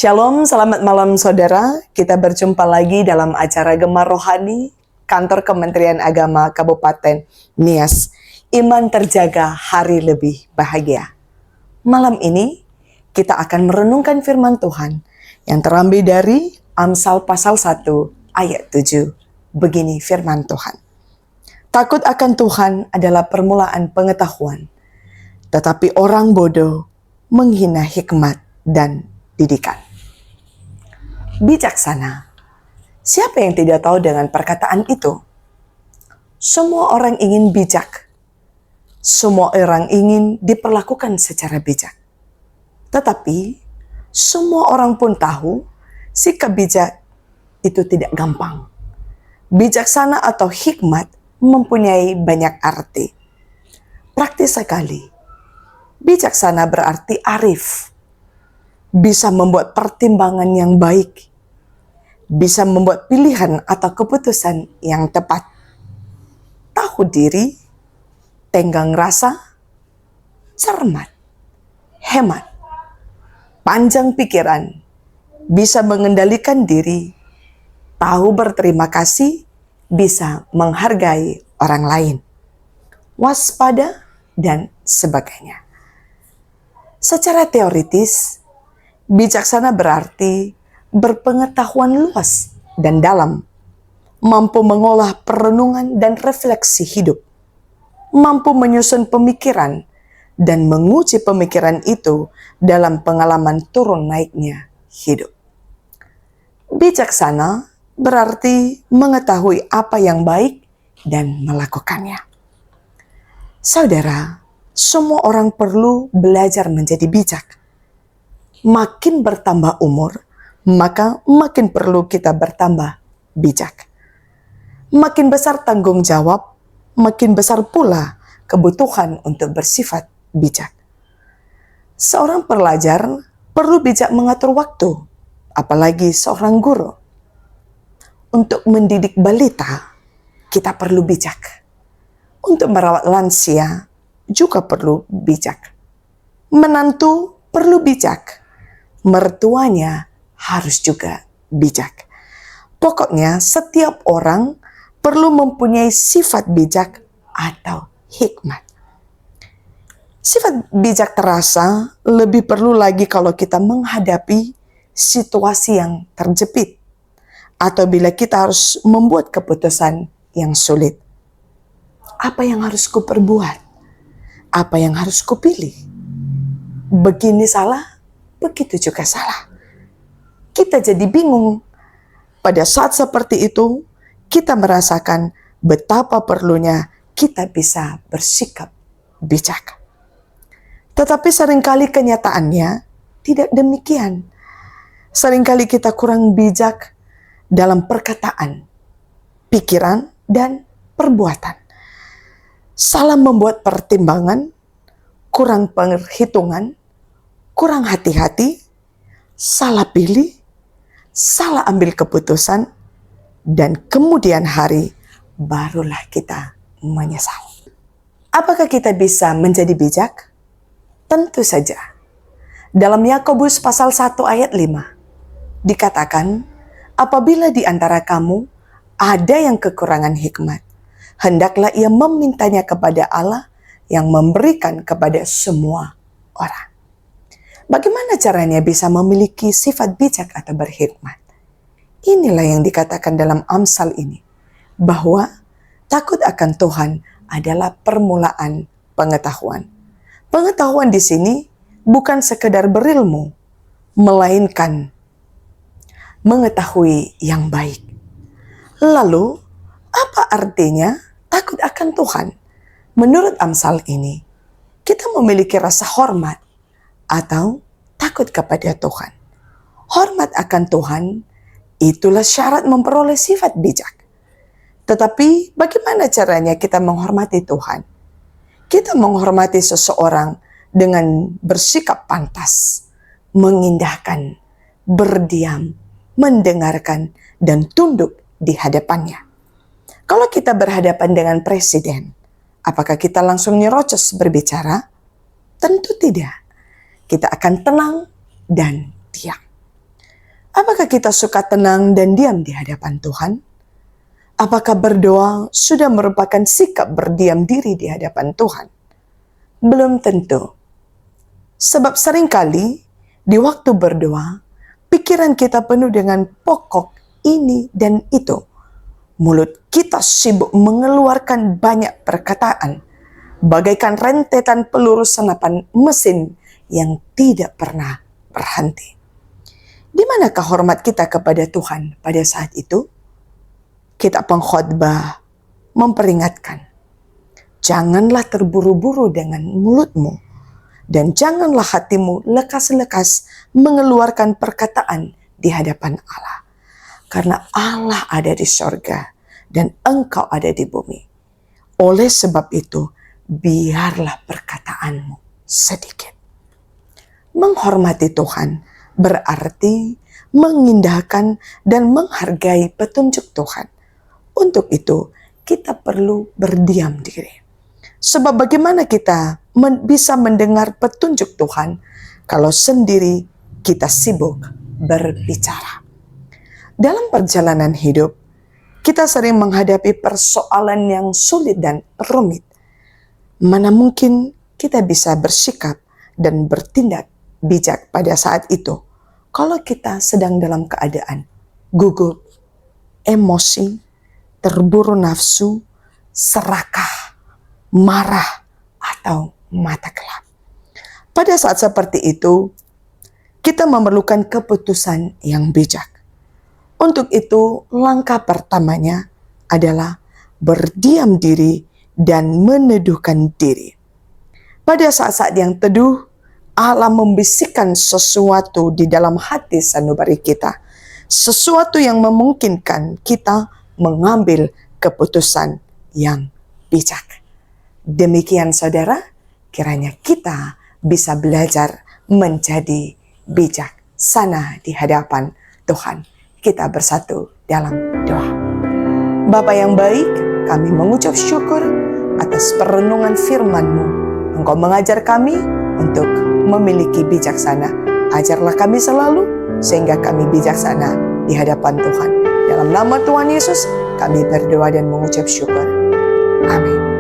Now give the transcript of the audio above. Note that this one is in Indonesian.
Shalom, selamat malam saudara. Kita berjumpa lagi dalam acara Gemar Rohani Kantor Kementerian Agama Kabupaten Nias. Iman terjaga, hari lebih bahagia. Malam ini kita akan merenungkan firman Tuhan yang terambil dari Amsal pasal 1 ayat 7. Begini firman Tuhan. Takut akan Tuhan adalah permulaan pengetahuan, tetapi orang bodoh menghina hikmat dan didikan. Bijaksana. Siapa yang tidak tahu dengan perkataan itu? Semua orang ingin bijak. Semua orang ingin diperlakukan secara bijak. Tetapi, semua orang pun tahu sikap bijak itu tidak gampang. Bijaksana atau hikmat mempunyai banyak arti. Praktis sekali. Bijaksana berarti arif. Bisa membuat pertimbangan yang baik. Bisa membuat pilihan atau keputusan yang tepat. Tahu diri, tenggang rasa, cermat, hemat, panjang pikiran, bisa mengendalikan diri, tahu berterima kasih, bisa menghargai orang lain, waspada, dan sebagainya. Secara teoritis, bijaksana berarti berpengetahuan luas dan dalam, mampu mengolah perenungan dan refleksi hidup, mampu menyusun pemikiran dan menguji pemikiran itu dalam pengalaman turun naiknya hidup. Bijaksana berarti mengetahui apa yang baik dan melakukannya. Saudara, semua orang perlu belajar menjadi bijak. Makin bertambah umur, maka makin perlu kita bertambah bijak. Makin besar tanggung jawab, makin besar pula kebutuhan untuk bersifat bijak. Seorang pelajar perlu bijak mengatur waktu, apalagi seorang guru. Untuk mendidik balita, kita perlu bijak. Untuk merawat lansia, juga perlu bijak. Menantu perlu bijak. Mertuanya harus juga bijak. Pokoknya setiap orang perlu mempunyai sifat bijak atau hikmat. Sifat bijak terasa lebih perlu lagi kalau kita menghadapi situasi yang terjepit atau bila kita harus membuat keputusan yang sulit. Apa yang harus kuperbuat? Apa yang harus kupilih? Begini salah, begitu juga salah. Kita jadi bingung. Pada saat seperti itu, kita merasakan betapa perlunya kita bisa bersikap bijak. Tetapi seringkali kenyataannya tidak demikian. Seringkali kita kurang bijak dalam perkataan, pikiran, dan perbuatan. Salah membuat pertimbangan, kurang perhitungan, kurang hati-hati, salah pilih, salah ambil keputusan, dan kemudian hari barulah kita menyesal. Apakah kita bisa menjadi bijak? Tentu saja. Dalam Yakobus pasal 1 ayat 5 dikatakan, apabila di antara kamu ada yang kekurangan hikmat, hendaklah ia memintanya kepada Allah yang memberikan kepada semua orang. Bagaimana caranya bisa memiliki sifat bijak atau berhikmat? Inilah yang dikatakan dalam Amsal ini, bahwa takut akan Tuhan adalah permulaan pengetahuan. Pengetahuan di sini bukan sekedar berilmu, melainkan mengetahui yang baik. Lalu, apa artinya takut akan Tuhan? Menurut Amsal ini, kita memiliki rasa hormat atau takut kepada Tuhan. Hormat akan Tuhan, itulah syarat memperoleh sifat bijak. Tetapi bagaimana caranya kita menghormati Tuhan? Kita menghormati seseorang dengan bersikap pantas, mengindahkan, berdiam, mendengarkan, dan tunduk di hadapannya. Kalau kita berhadapan dengan presiden, apakah kita langsung nyerocos berbicara? Tentu tidak. Kita akan tenang dan diam. Apakah kita suka tenang dan diam di hadapan Tuhan? Apakah berdoa sudah merupakan sikap berdiam diri di hadapan Tuhan? Belum tentu. Sebab seringkali di waktu berdoa, pikiran kita penuh dengan pokok ini dan itu. Mulut kita sibuk mengeluarkan banyak perkataan, bagaikan rentetan peluru senapan mesin yang tidak pernah berhenti. Di manakah hormat kita kepada Tuhan pada saat itu? Kitab pengkhotbah memperingatkan, janganlah terburu-buru dengan mulutmu, dan janganlah hatimu lekas-lekas mengeluarkan perkataan di hadapan Allah. Karena Allah ada di sorga dan engkau ada di bumi. Oleh sebab itu, biarlah perkataanmu sedikit. Menghormati Tuhan berarti mengindahkan dan menghargai petunjuk Tuhan. Untuk itu, kita perlu berdiam diri. Sebab bagaimana kita bisa mendengar petunjuk Tuhan kalau sendiri kita sibuk berbicara. Dalam perjalanan hidup, kita sering menghadapi persoalan yang sulit dan rumit. Mana mungkin kita bisa bersikap dan bertindak bijak pada saat itu kalau kita sedang dalam keadaan gugup, emosi, terburu nafsu, serakah, marah, atau mata gelap. Pada saat seperti itu, kita memerlukan keputusan yang bijak. Untuk itu, langkah pertamanya adalah berdiam diri dan meneduhkan diri. Pada saat-saat yang teduh, Allah membisikkan sesuatu di dalam hati sanubari kita. Sesuatu yang memungkinkan kita mengambil keputusan yang bijak. Demikian saudara, kiranya kita bisa belajar menjadi bijaksana di hadapan Tuhan. Kita bersatu dalam doa. Bapa yang baik, kami mengucap syukur atas perenungan firman-Mu. Engkau mengajar kami untuk memiliki bijaksana. Ajarlah kami selalu sehingga kami bijaksana di hadapan Tuhan. Dalam nama Tuhan Yesus, kami berdoa dan mengucap syukur. Amin.